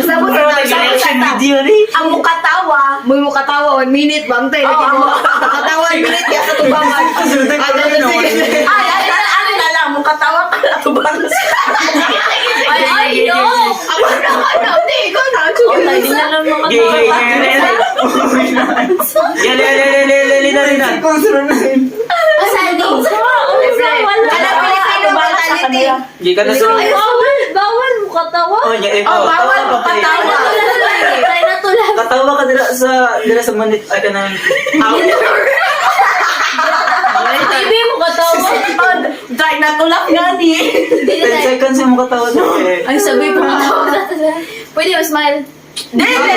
reaction video rin. Ang mukatawa. May mukatawa, 1 minute ba? Antay, lagi mo. Nakatawa 1 minute, kaya sa tubangan. Ano na lang, mukatawa ka na tubangan. Ay, no! Ako na, hindi, ikaw na. Hindi na lang Hindi ka na Bawal mukatawa. bawal mukatawa. Try na to lang. Katawa ka dila sa manit. Ay ka na. TV mukatawa. Try na tulak nga ni. 10 seconds yung katawa doon. Ay, sabi ko mukatawa. Pwede mo smile. Dede!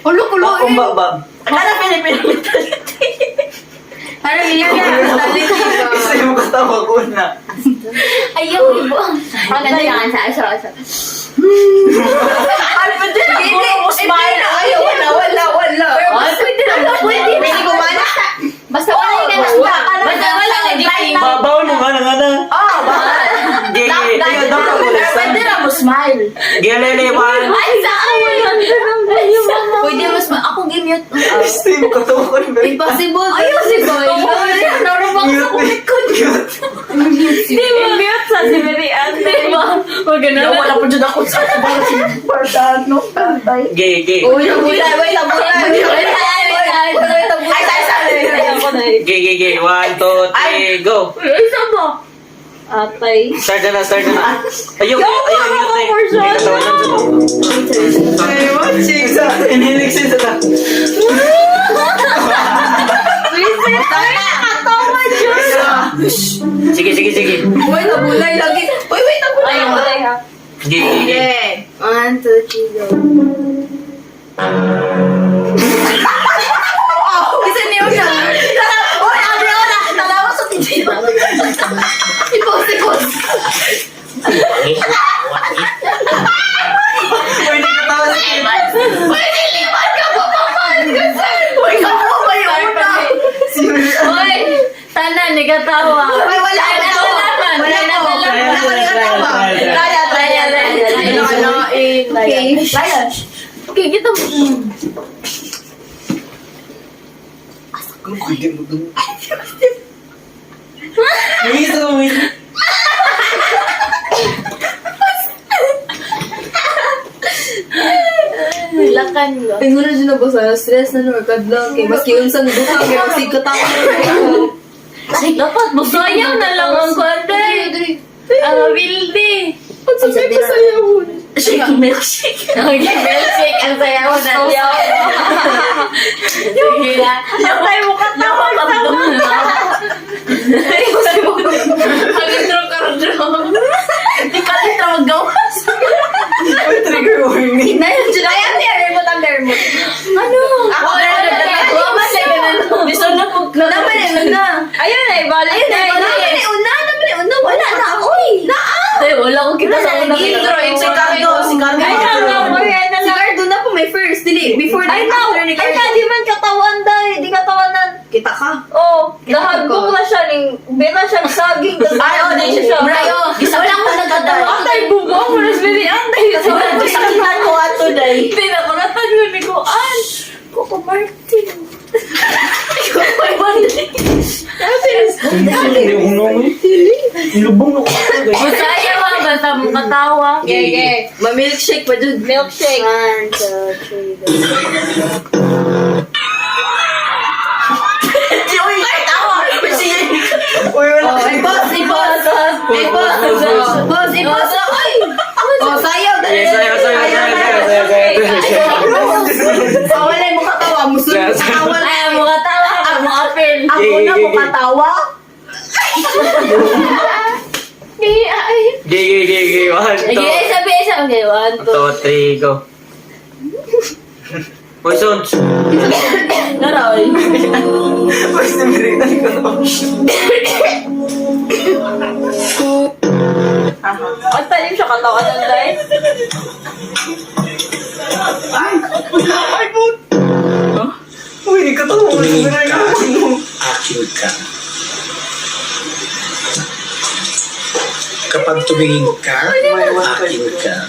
Ulo-ulo eh. Pakumba ba? Akala Pilipino mentality. Ano yun yan? Isa yung katawa ko na. Ayaw, ibo. Ang ganda yan. Asa. Ay, pwede na ako smile. Ayaw, wala. Ay, pwede na. Pwede gumana. Basta wala yung ganasta. Basta wala yung Bawal mo nga na. Oh, bawal. Pwede na mo smile. Gilele man. Ay, saan mo yan? Pwede mo smile. Ako gimute. Steve, katawa ko rin. Impossible. Ayaw si Boy. Narubang sa kumikot. Di mo mute sa si Mary Ann. Di mo. Huwag na. Wala po dyan ako sa Bardano. Gay. Uy, wait. Gay. 1, 2, 3, go. Isa mo. Atay. Start na. Ayun, mute na. Katawa lang siya. Inilig siya sa Sige. Uy, nabulay lagi. Uy, wait, nabulay. Ay, nabulay ha. Gay. 1, 2, 3, go. Isa niyo siya. Uy, Adriana, talawa sa TV. Ipos. Pwede katawa sa Uy, nilipat ka pa paman. Uy, kamu ba yung una? Uy, sana nagatawa. Uy, wala na talaman. Okay, kita mo. Lakan mo. Tingnan na dyan na ba sa stress na nakakad lang kay maski unsang duka kay magsikat ako. Dapat masayaw na lang ang kwante. Ang wilde. Ang sabi ko sa'yo. Shake milkshake. Okay, milkshake ang sayaw na niya. Yung tayo mo katawa. Ang intro-kardro. Hindi ka rin tawag gawas. trigger warning. Ayan, remote ang remote. Ano? Ako na Gusto na po. Naman na. Ayun na, ibalik na. Wala na. Uy! Ay, wala ko kita sa Intro, si Cardo. Si Cardo. Ay, Si Cardo na po may first. Dili, before Ay, the after ni Cardo. di man katawan dahil. Di katawanan. Kita ka. Oh, dahagbog na siya ning beta siya saging. Ay, di siya. Brayo. Wala ko nagkadala. Antay bubong mo ras bili antay. Sakitan ko ato day. Hindi na ko natanong ni ko an. Coco Martin. Hindi ko nung lubong na ko. Masaya ba basta mo katawa? Okay. Ma-milkshake pa dyan. Milkshake. 1, 2, 3. Uy, tawa. Uy, wala. Boss. Ay! Oh, sayaw. Sayo. Wala mo katawa. Musunod sa awal. Ay, mo katawa. Mo apel. Ako na mo katawa. Ay. Gay. 1, 2, Okay, sabi isa. Okay, 1, 2. 3, go. Uy, Sons. Naroy. Uy, siniritan ko. Ang talim siya katawan ng dahil. Uy, hindi ka tawa. Siniritan mo. Akin ka. Kapag tumingin ka, akin ka.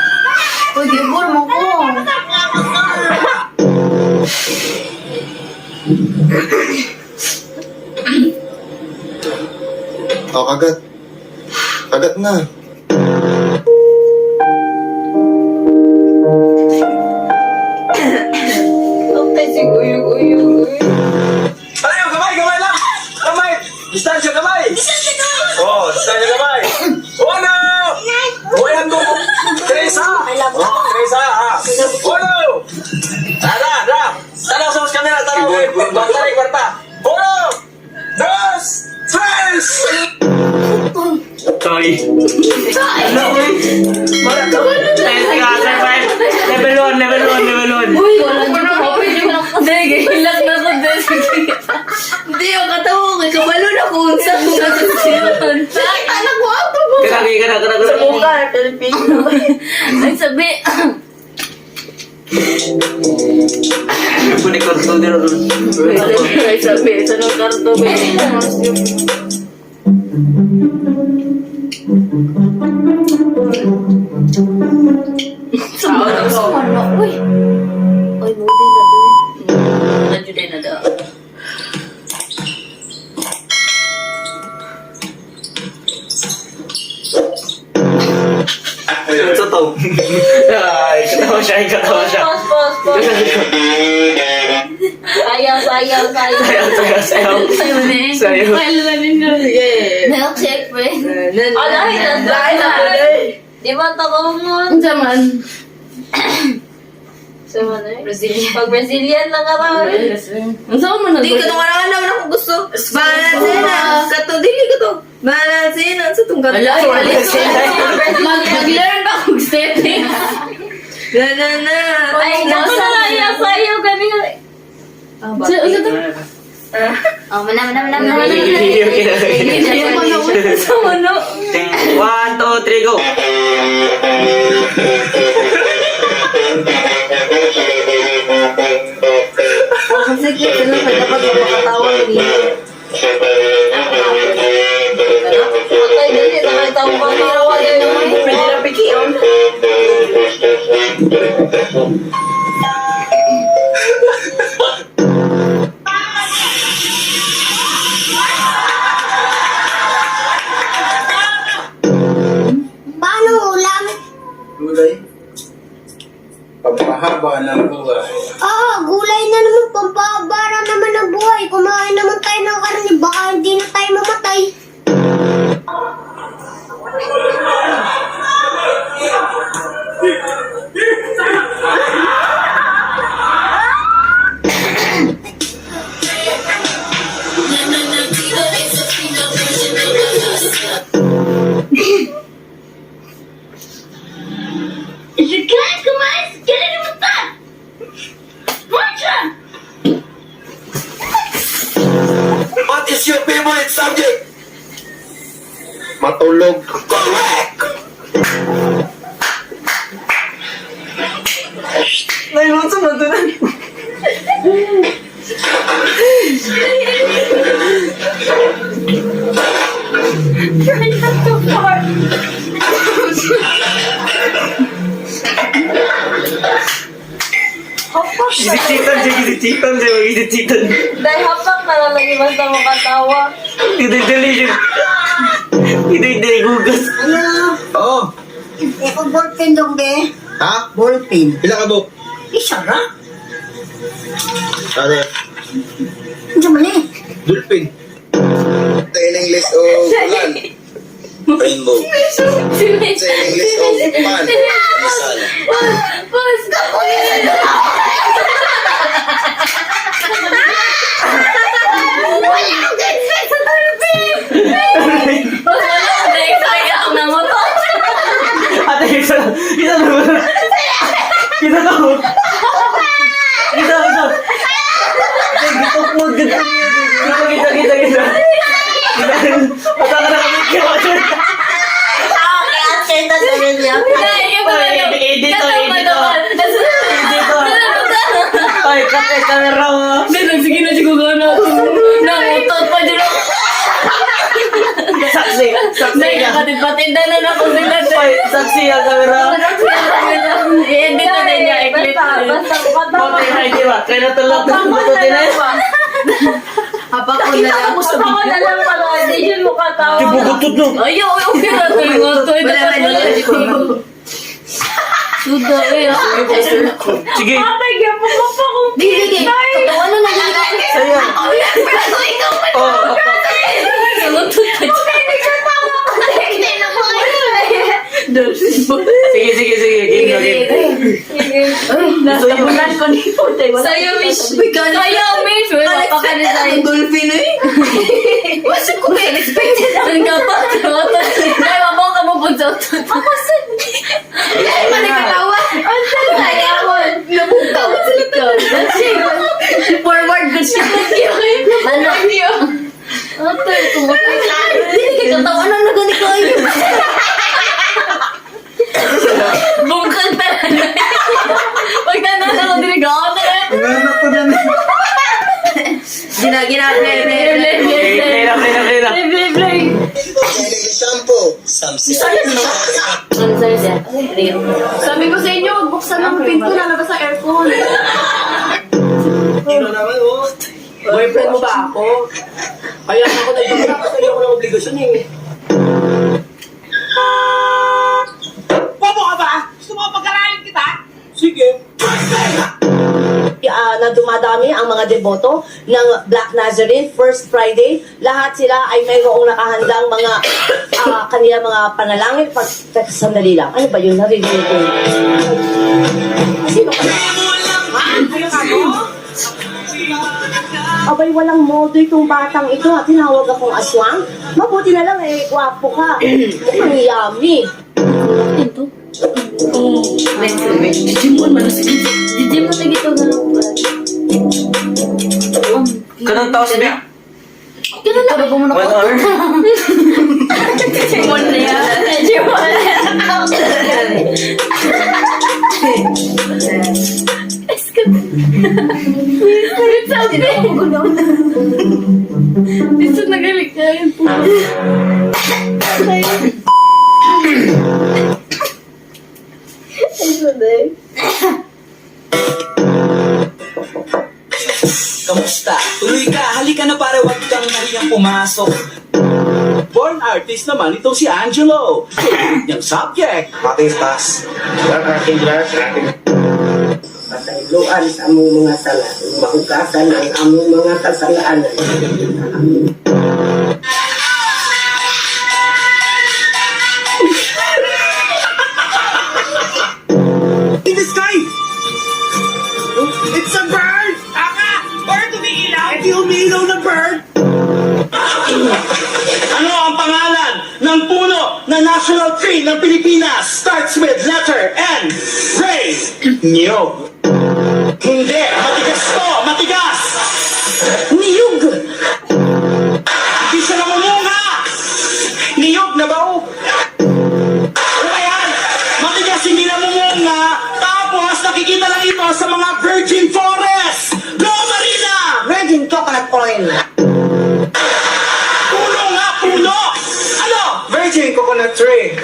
Uy, gibor mo ko. Oh, kagat. Kagat na. Okay, si uyog. Ayaw, kamay, kamay lang! Kamay! Distansya, kamay! Oh, distansya, kamay! Uno! Uyan mo! Teresa! Oh, Teresa, ha! Uno! Tara! Tara, sa kamera, tara! Bantay, kwarta! Uno! Dos! Tres! Sorry. Level 1. Uy, wala na ako. Hindi, hilang na ako. Hindi, yung katawa ko. Kabalo na ko. Unsa ko na sasyon. Anak ko, ako mo. Kana. Sa mukha, Pilipino. Ay, sabi. Punik kartu dia. Ay, sabi, sa nung karto, Uy. Uy, movie na doon. Nandiyo na daw. Sa to. Wow! Ay, katawa siya, katawa siya. Pause. Sayaw. Sayaw. Sayaw. Milkshake, pre. Alahin na. Di ba takongon? Ang zaman. Sama na Pag Brazilian lang ka ba? Ang zaman na. Di ka tunga naman ako gusto. Balansin na. Kato, dili ka to. Balansin na. Sa tungkat. Ala, mag-learn ba kung stepping? Na. Ay, kato na lang. Sayaw ganyan. Oh, mana. One, two, three, go! Sige, sila pa dapat makatawa niya. Okay, dali. Nakatawa pa narawa niya naman. Pwede na pikiyon. Paano ulam? Gulay. Pampahaba ng buhay. Gulay na naman, pampabara naman ang buhay. Kumain naman tayo ng karne, baka hindi na tayo mamatay. What is your favorite subject? Matulog. Correct! Naiwan sa matunan. Gisichitan. Dahil hapak na lalagi basta makatawa. Hindi, gugas. Oo. Ikaw ballpen dong, be. Ha? Ballpen. Pila ka book? Isa na. Ano? Hindi man eh. Dulpin. Sa English o ulan. Rainbow. Sa English o pan. Misal. Ate, isa lang. Gitok mo, ganda niya. Kita. Ata ka na kami kaya. Ay, kapit camera mo. Sige na siguro na. Namutot pa dyan ako. Saksi ka. Nakakatid-patinda na ako sila. Ay, saksi ang camera. I-edit na din niya. I-clip na din. Basta makatawa. Bote na, di ba? Kaya natulog na buti na. Hapak ko na lang. Hapak ko na lang pala. Hindi yun makatawa. Bugutod no. Ayaw, okay na. Suda, eh. Sige. Ay, kaya pumapa ko. Sige. Ano na lang? Sa'yo. Oh, sige. Game. Nasabunan ko ni Putoy. Sa'yo, Mish. Sa'yo, Mish. Wala pa ka na sa'yo. Dolphin eh. What's ko kayo expected? Ang kapag. Dahil mabang ka mo po sa ito. Ako sa... Dahil pa nagkatawa. Ang saya mo. Nabuka mo sila ito. Forward good siya. Ano? Ate, kumakay. Hindi ka katawa na nagani ko. Bungkag talaga. Pagtanong ako, dinigawa na rin. Play. Shampoo. Samsi. Sabi ko sa inyo, buksan ang pinto, lalabas sa aircon. Ano naman, oh. Boyfriend mo ba ako? Kaya ako nagpapala kasi ako ng obligasyon eh. Bobo ka ba? Sige. Na dumadami ang mga deboto ng Black Nazarene First Friday. Lahat sila ay mayroong nakahandang mga kanila mga panalangin. Sandali lang. Ano ba yun? Narinig ko. Sino ka na? Ha? Ano ka mo? Abay, walang modo itong batang ito. Tinawag akong aswang. Mabuti na lang gwapo ka. Mukhang yummy. Ito. Digimon man sige. Digimon na gito na lang. Kanang taos ba? Kailan na ba mo na 1 hour? Digimon na yan. Digimon. Sabi dito nagalit ka yun po. Kamusta? Tuloy ka, halika na para wag kang nahiyang pumasok. Born artist naman itong si Angelo. Favorite niyang subject. Ating taas. Ang ating glass. Pasayloan sa among mga sala. Mahugasan ang among mga kasalanan. In the sky! It's a bird! Aka! Bird umiilaw! Hindi umiilaw na bird! Ano ang pangalan ng puno na national tree ng Pilipinas? Starts with letter N. Ray! Niyog. Hindi! Matigas to! Matigas! Niyog! Hindi siya namumunga! Niyog na ba? Ayan! Matigas hindi namumunga! Tapos nakikita lang ito sa mga virgin forest! Go Marina! Virgin coconut oil. Puno nga! Puno! Ano? Virgin coconut tree.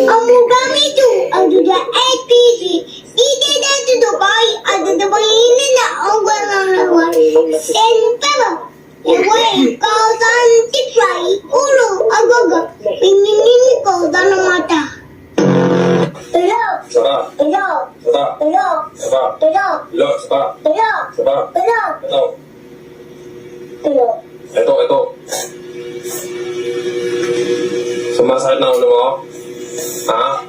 Ang gamito, ang duda APC, ide na ito Dubai, ang dadabayin na ang gano'n. Then, pero, iway, kausan tipay, ulo, agaga, pininin ko, dano mata. Tulaw, Saba. tulaw, Saba. tulaw, Saba. tulaw, Lo, saba. tulaw, Saba. tulaw, Ito. tulaw. Ito. Sumasakit na ulo mo? Ha?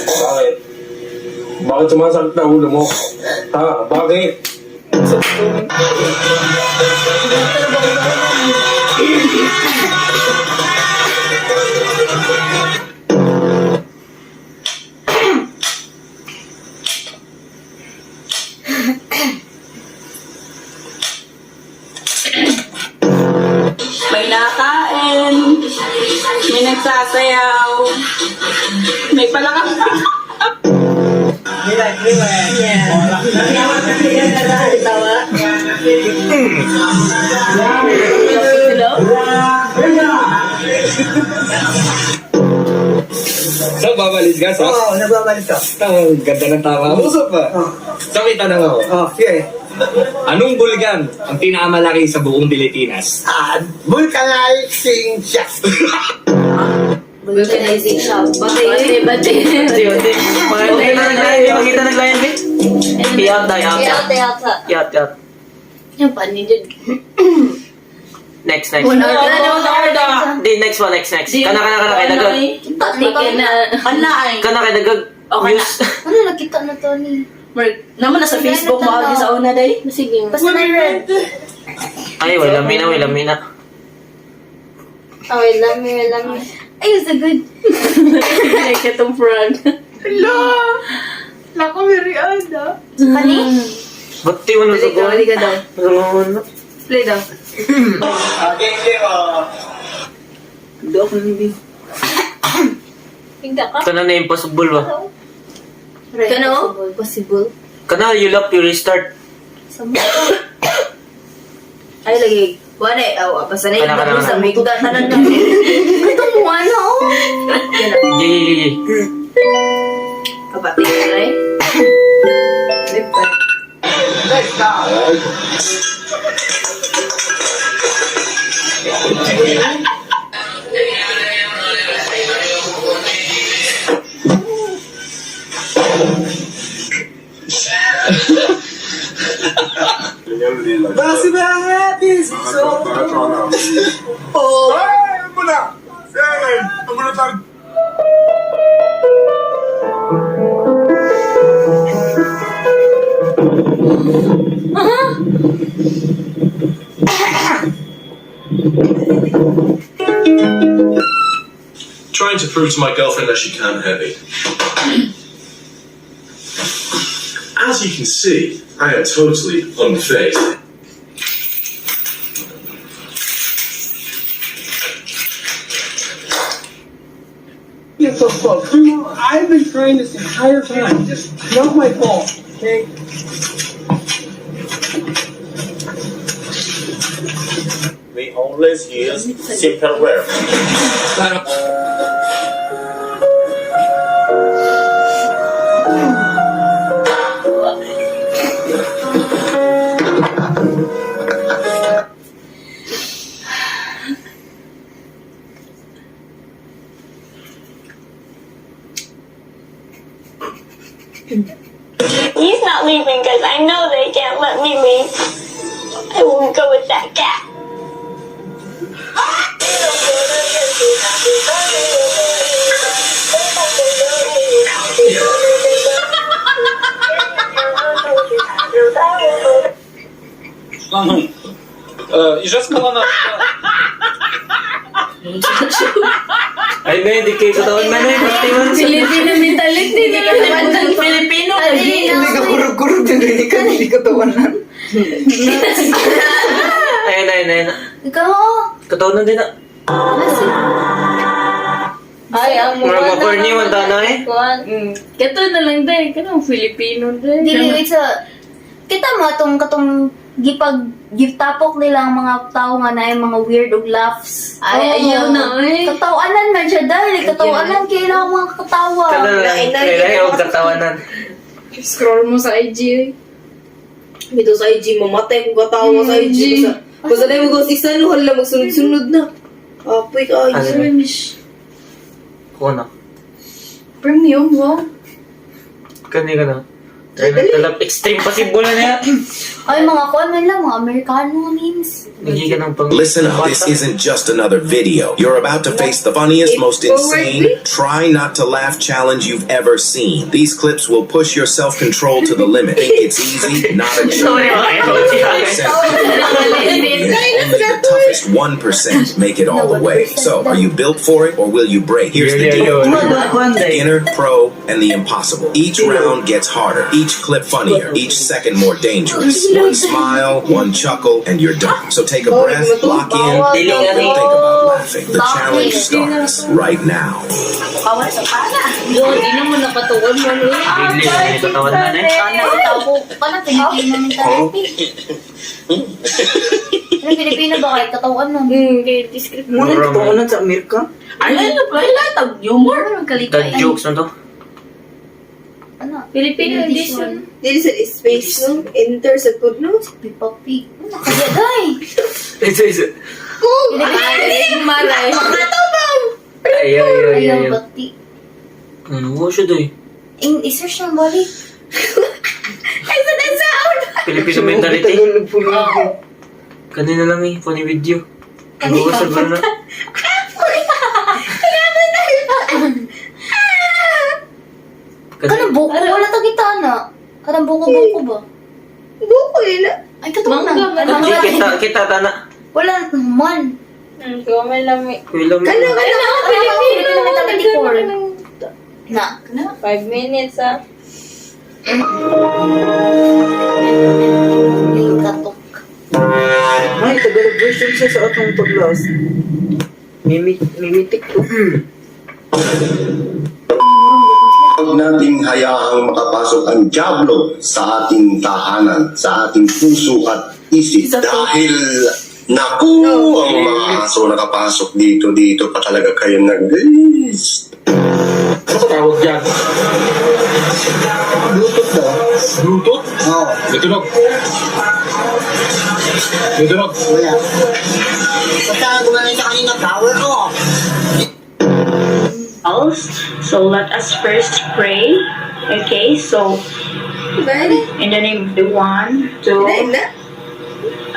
Bakit? Bakit sumasakit na ulo mo? Ha? Bakit? May nakain. May nagsasayaw. May palakang. So, babalis ka, Sos? Oo, nagbabalik ka. Ang ganda ng tama mo. Usap pa. So, may tanong ako. Oh, sige. Anong bulgan ang pinakamalaki sa buong Pilipinas? Vulcanizing shock. Vulcanization. Bate. Makita naglayan, Vic? Iyot na, iyot. Iyot. Yung panin dyan. Next. Di, next one, next. Kana kay dagag. Patikin na. Panlaay. Kana kay dagag. Okay na. Ano nakita na to ni? Naman na sa Facebook mo agi sa una day. Sige. Basta may red. Ay, wala mina. Oh, wait lang. Ay, it's a good. Like itong front. Nako, Miriada. Kani? Ba't di mo na sa buhay? Halika daw. Play daw. Hindi ako hindi. Tingga ka? Kana na impossible ba? Kano? Possible. Kana, you lock, you restart. Ay, lagi. Wala eh. Basta na Kana. yung sa may tanan na. Ito mo, ano? Yan na. Yay. Kapatid na eh. Basi ba? This is so... Oh! Ay, mo na! Seren! Tumulutag! Trying to prove to my girlfriend that she can hurt me. As you can see, I am totally unfazed. Yes, of course. You know, I've been trying this entire time. Just not my fault, okay? We always use simple verbs. He's not leaving because I know they can't let me leave. I won't go with that cat. I że skala na... Ay, na, hindi kayo katawan na yun. Filipino mentality na lang. Filipino. Hindi ka kurog-kurog din. Hindi katawan na. Ayun. Ikaw, Katawan na din na. Ay, ang Mura ba for niyo, ang tanay? kato na lang dahil. Kanang Filipino dahil. Dili, it's a... Kita mo, katong giptapok nila ang mga tao nga na yung mga weird og laughs. Ay, ayaw na eh. Katawanan man siya dahil. Katawanan kailangan mga katawa. Kada lang. Kaya huwag katawanan. Scroll mo sa IG eh. Dito sa IG, mamatay ko katawa sa IG. Basta na yung mag-isa, luhal lang magsunod-sunod na. Apoy ka, Ano? French. Kuha na. Premium, wow. Kani ka na. Talap extreme possible na niya. Ay, mga kuwan man lang, mga Amerikano memes. Hindi ka ng pang... Listen up, this isn't just another video. You're about to face the funniest, most insane, try not to laugh challenge you've ever seen. These clips will push your self-control to the limit. Think it's easy? Not a Sorry, joke. Only the toughest 1% make it all the way. So, are you built for it or will you break? Here's the deal. Beginner, pro, and the impossible. Each round gets harder. Each clip funnier. Each second more dangerous. One smile, one chuckle, and you're done. So take a breath, lock in, don't think about laughing. The challenge starts right now. Bawal sa pana. Di naman napatuwan mo rin. Bigli na yung katawan na niya. Kanang Filipino mentality. Kanang Filipino ba kahit katawan nun? Kaya descript Muna Mura dito mo. unan sa Amerika. Ano yun? Tag humor. The jokes na to. Ano? Filipino edition. Dili sa space, no? Enter sa food, no? Pipapi. Ano kaya day? Isa. Ay, maray. Ayaw bati. Ano mo siya doy? I-search ng balik. Filipino mentality. Kanina lang eh, funny video. Nagbuwasag ba na? Kanang buko? Wala to kita na. Kanang buko-buko ba? Buko nila. Ay, katong na. Kita tana. Wala naman. Comment lang may. Kuya lang. Filipino mentality for. Na. 5 minutes ah. Yung katok. Ay, Tagalog version siya sa atong paglas. Mimitik to. Huwag nating hayaang makapasok ang Diablo sa ating tahanan, sa ating puso at isip. Dahil, naku, ang mga aso nakapasok dito pa talaga kayo nag-guys. Ano ka tawag dyan? Bluetooth daw. Bluetooth? Oo. May tunog. May tunog. Wala. Basta gumana sa kanina power off. So let us first pray. Okay, so in the name of the 1, 2,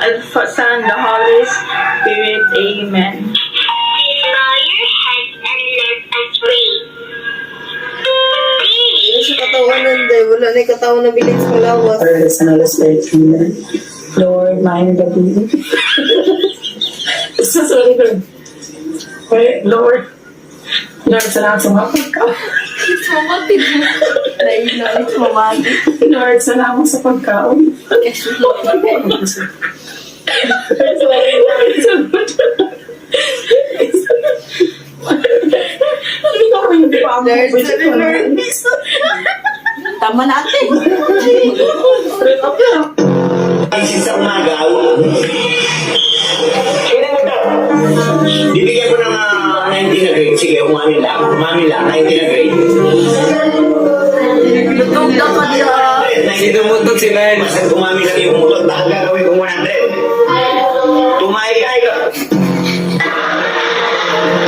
and the Son, the Holy Spirit. Amen. Please bow your heads and let us pray. Ano sa katawan nun, day? Wala na yung katawan na bilis malawas. Lord, mine the baby. Sorry, Lord. Wait, Lord. Lord, salamat sa mga pagkaon. Mamatid mo. It's mamatid. Lord, salamat sa pagkaon. Sorry, Lord. Ano ka ko hindi pa ako Lord. Tama natin. Isin sa umaga. Bibigyan ko ng 19 na grade. Sige, umami lang. 19 na grade. Lutog na ka niya. Sinumutok si Ned. Basta umami lang yung mutot. Baka gagawin ko 100. Tumahi-ay ka.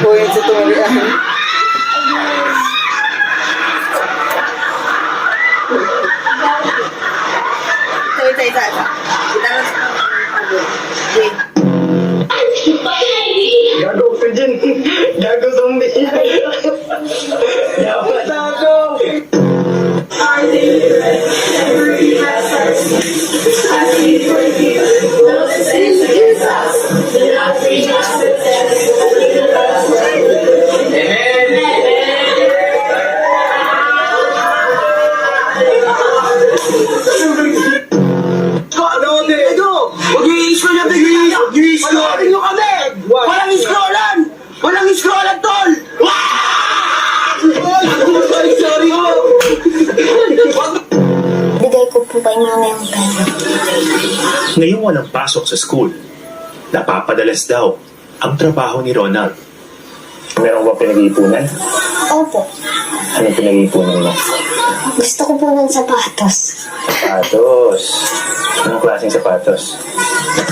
Kuya sa tumalian. Isa. Gago ko dyan. Gago zombie. Gago. Walang scrollan, tol! Sorry, Bigay ko po kay mama yung pera. Ngayong walang pasok sa school, napapadalas daw ang trabaho ni Ronald. Meron ba pinag-iipunan? Opo. Ano pinag-iipunan mo? Gusto ko po ng sapatos. Sapatos. Anong klaseng sapatos?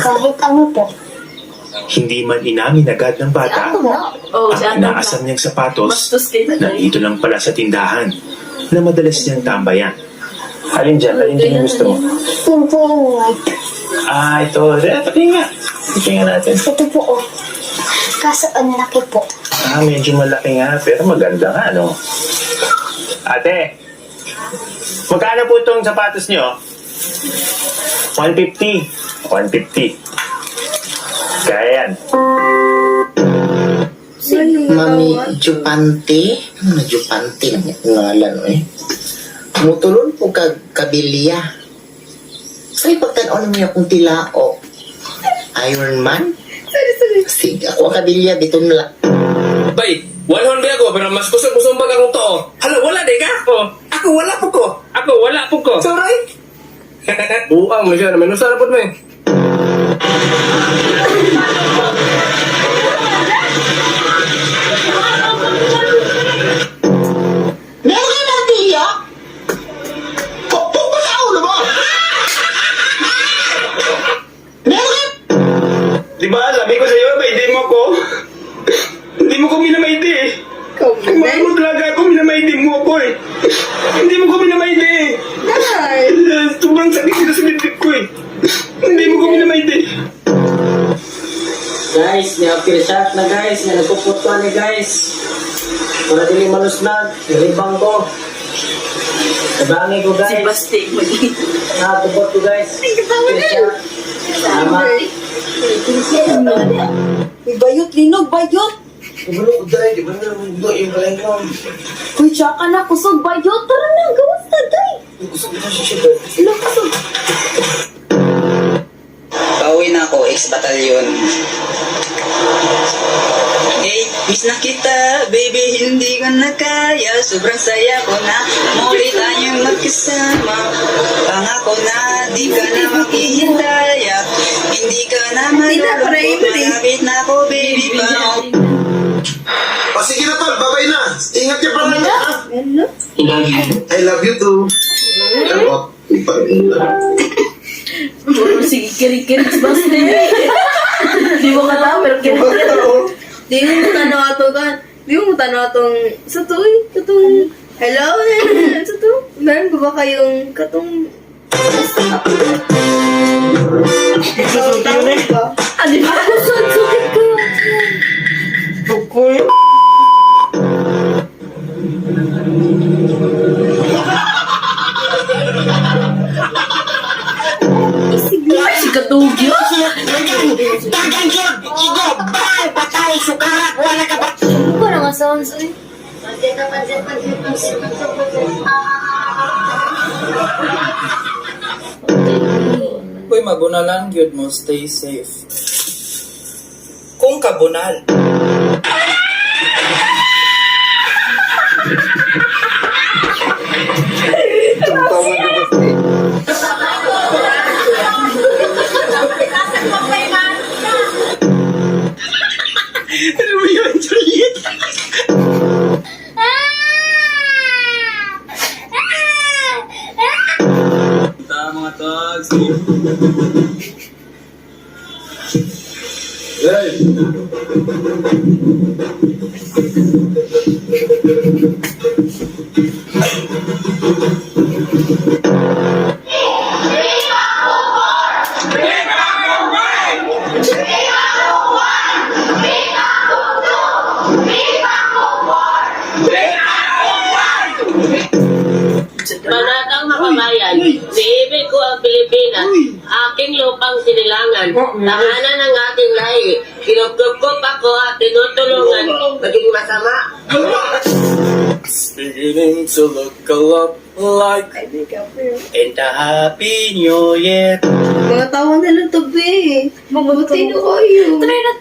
Kahit ano po. Hindi man inamin agad ng bata Oh, si ang Andong inaasam niyang sapatos Bastos kay Tatay. nandito lang pala sa tindahan na madalas niyang tambayan. Alin dyan? Alin dyan yung gusto mo? Yun po yung white. Ito. Tingin nga. Tingin natin. Ito po oh. Kaso ang laki po. Medyo malaki nga, pero maganda nga, no? Ate, magkano po itong sapatos niyo? 150. 150. Kaya yan. Mami Jupante. Ano na Jupante na ngalan eh. Mutulon po kag kabilya. Say pagtanaw naman akong tilao. Iron Man? Sige, ako ang kabilya, bitong nila. Bay, walhon ba ako, pero mas kusog-kusog pag akong to. Hala, wala di ka? Ako wala po ko. Ako wala po ko. Sorry. Buang mo siya naman. Nusara po mo eh. Meron kayo ng tiya? Pagpag sa ulo mo! Meron kayo? Diba, sabi ko sa'yo, ba, hindi mo ko. Hindi mo ko minamaiti eh. Kumain mo talaga ako, minamaiti mo ako eh. Hindi mo ko minamaiti eh. Sobrang sakit sila sa bibig ko eh. Hindi mo ko minamaiti. Guys, may apir-shot na guys. May nagpuputo ni guys. Para dili malusnag. Ribang ko. Sabangi ko guys. Si Basti. Nakatupot ko guys. Apir-shot. Tama. Bayot, linog, bayot. Ibalo ko dahil. Di ba na yung balay ko? Uy, tsaka na, kusog, bayot. Tara na, gawas na, day. Gusto ko na siya siya. Ilang kusog. Pauwi na ako, ex-batalyon. Hey, miss na kita, baby, hindi ko na kaya. Sobrang saya ko na, muli tayong magkasama. Pangako na, di ka na maghihintaya. Hindi ka na malulungkot, malapit na ako, baby, pa. O sige na tol, babay na. Ingat ka pa rin ha. I love you too. Ako, Sige, kirik-kirik Basti. Di mo katawa, pero kirik-kirik. Di mo tanaw ato kan. Di mo tanaw atong sa tuoy, katong hello, sa to. Meron ba kayong katong Kadugyo. Parang nga sounds eh. Uy, mabunalan gyud mo, stay safe. Kung kabunal. Romeo and Juliet. Mga togs. Hey! Manatang makabayan, siibig ko ang Pilipinas, aking lupang sinilangan, tahanan ng ating lahi, kinupkup ako at tinutulungan, maging masama. It's beginning to look a lot like in the Happy New Year. Mga tawa na lang to, be. Mabuti na kayo. Try na.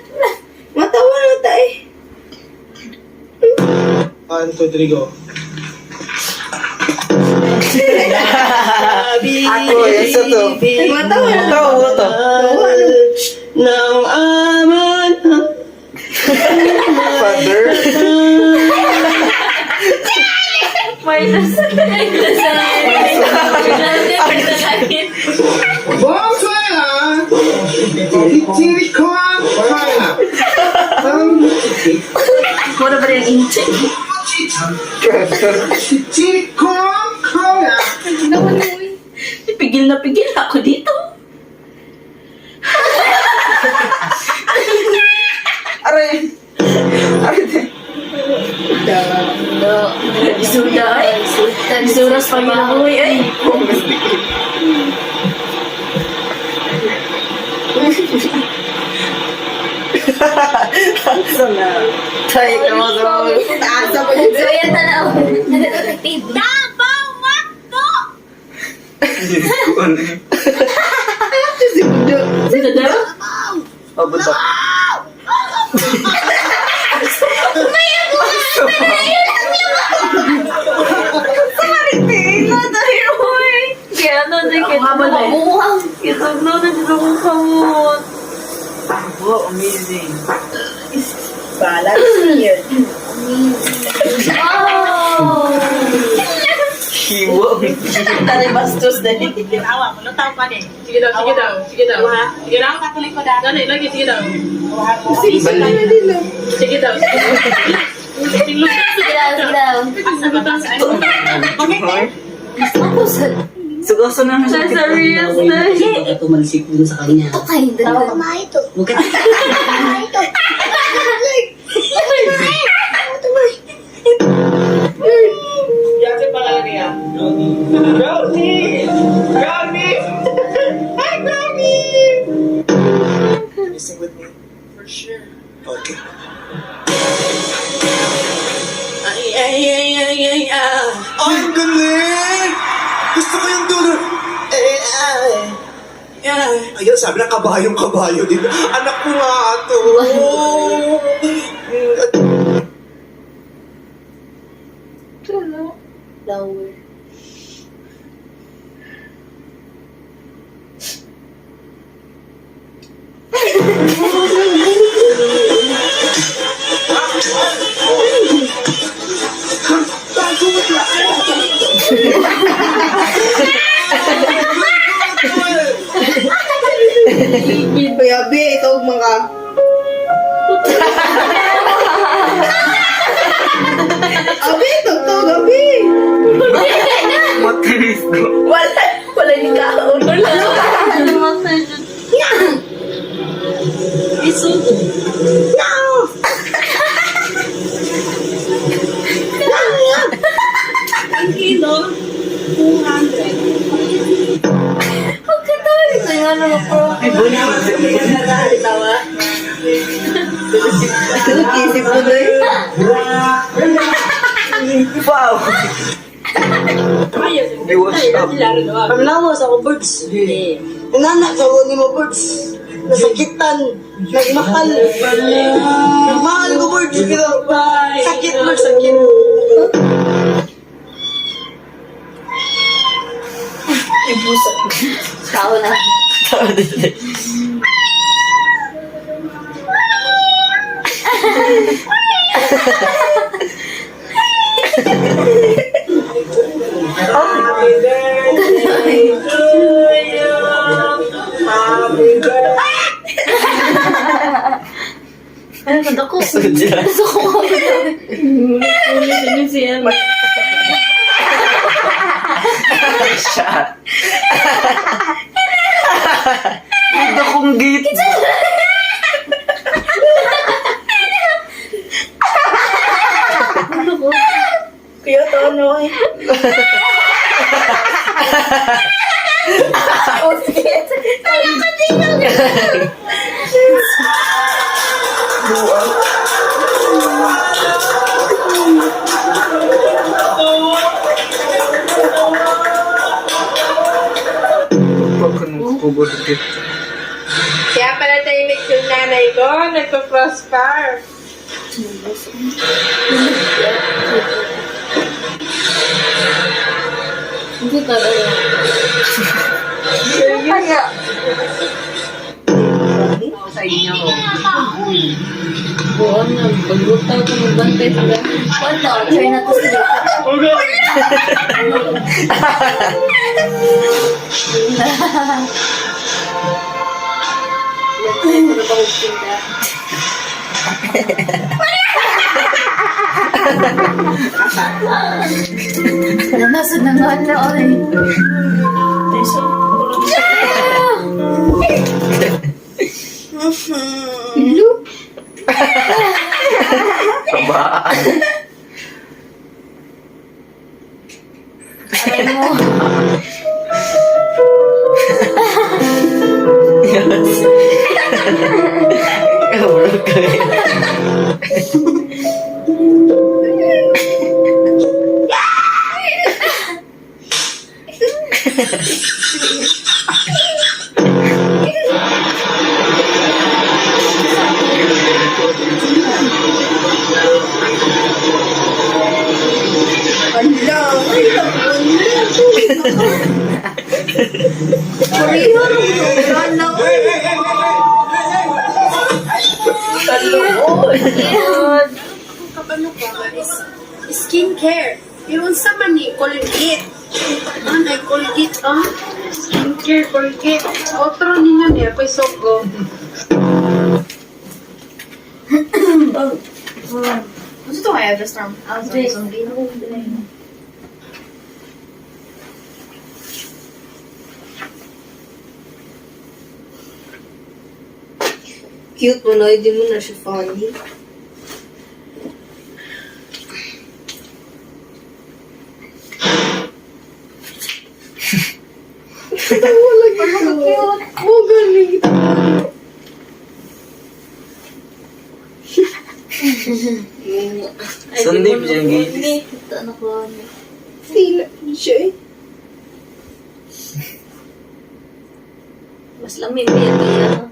Matawa na tayo. 1, 2, 3, go. Ako, isa to. Matawa na. Tawa to. Nang aman Father. Martas. Bonsoir! Itirikon! Mura ba rin inche? Itirikon! Pigil na pigil ako dito. Aray. Sudah ay. Suras pa minabuhay ay. Tay, kamadrog. Asa pa yun? So yan tanaw. Detective. Davao Makto! Sino daw? Pabutak. Kaya ano din kita mabuhang. Itog na dito kong kamot. Oh, amazing. Balance here. Oh! Hiwag. Tari bastos na rin. Awa, malutaw pa din. Sige daw, sige daw, sige daw. Sige daw, katuloy ko dahil. Dali, lagi, sige daw. Sige daw, sige daw. Sige daw. Sige daw. Asa ba tayo sa ano? Ako sa... Sugoso na Sa serious na. Ito malisik dun sa kanya. Ito kayo dalawa. Kumain to. Bukat. Kumain to. Yate pala niya. Brownie! Brownie! Hi, Brownie! Can you sing with me? For sure. Okay. Ang galing! Gusto ko yung dulo. Ayan, sabi na kabayong-kabayo din. Anak ko nga ito. Flower. Kuya B, ito mga... Abi, tugtog, Abi! Matinis ko. Wala ni kaon. Pagkatawin ko nga ano po. Tawa. Isip ko na yun. Wow! Ay, what's up? Pamlawas ako, birds. Nanak, ako ni mo, birds. Nasakitan. Nagmahal. Nagmahal ko, birds. Pero, sakit, birds, sakit. Tao na. Ano ka dako? Gusto ko ako. Ulit siya. Shot. Ito kong gate. Kaya to, ano eh. Oh, sige. Kaya pala tahimik yung nanay ko, nagpa-prosper. Hindi talaga. Kaya, Buwan na. Paglutaw ko magbantay sila. Wala. Try na to sila. Nasaan na nga na ay. Kabaan. Ano? Yes. Okay. kabalo ka ba is skincare. Yung sa man ni Colgate. Ay, Colgate, skincare, Colgate. Otro ninyo niya, kay Sogo. Gusto ko kaya just from outside. Cute mo, no? Hindi mo na siya funny. Sandip dyan, gate. Ano ko? Sila siya eh. Mas lamig yan.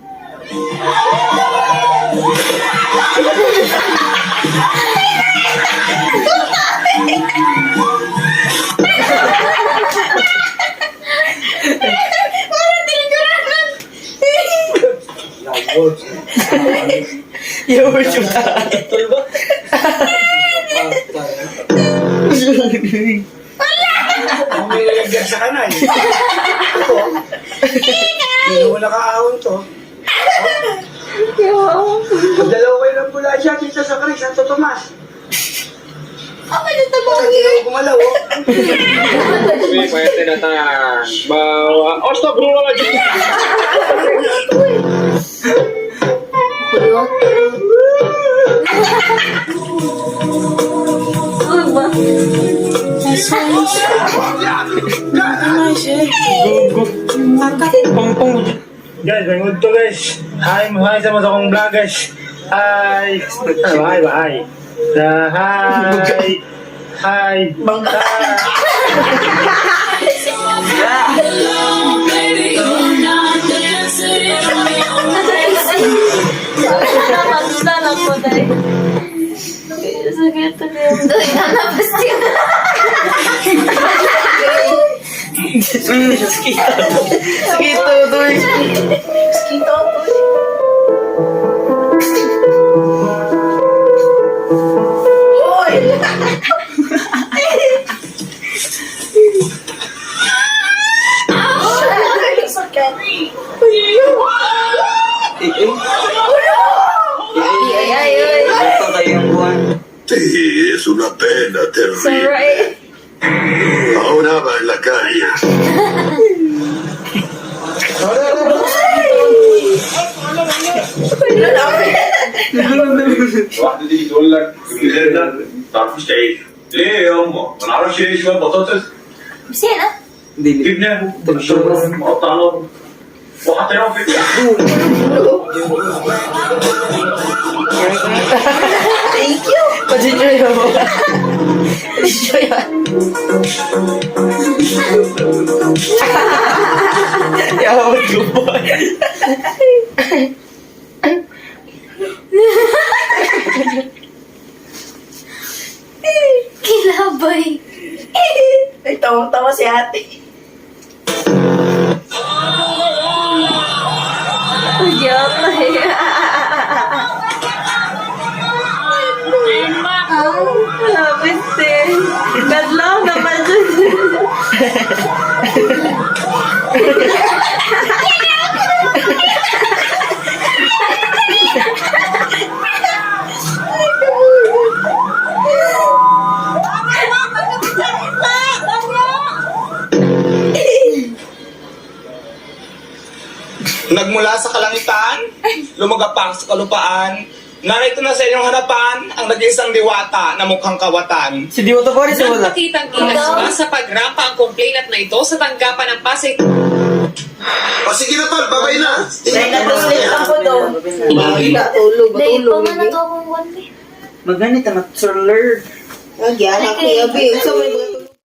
Yung worship na. Ang nilagyan sa kanan. Hindi mo nakaahon to. Dalawa kayo ng ambulansya dito sa Chris, Santo Tomas. Ako na tabang Hindi ako gumalaw, oh. May pwede na ta. Bawa. Osto, Bruno lagi. Kulot. Ano ba? Pong-pong. Guys, may mood to guys. Hi sa mga akong vlog guys. Hi. Hi. Hi. Nakakita lang po dahil. Sakit na yung doy. Nanabas yun. Sakito, doy. Ito kayong buwan. Sí, es una pena terrible. Right. Ahora va en la calle. واحدة تيجي تقول لك الجديد ده ما تعرفوش تعيش. ليه يا أمه؟ ما نعرفش ليه شوية بطاطس بس هنا. جبناهم بنشربهم وقطعناهم وحطيناهم في Thank you. Pag-enjoy mo. Enjoy yan. Yawag ko po. Kilabay. Ay, tawang-tawa si ate. Lapis din. Gadlaw naman dyan. Nagmula sa kalangitan, lumagapang sa kalupaan, narito na sa inyong harapan ang nag-iisang diwata na mukhang kawatan. Si Diwata pa rin sa wala. Nakitang-kitas ba sa pagrampa ang complainant na ito sa tanggapan ng Pasig? O sige na tol, babay na. Dahil na-translate ako doon. Tulog, Dahil tulog. pa man na to akong one day. Maganit na, Sir Lord. Nagyan, ako yabi. Sa may mga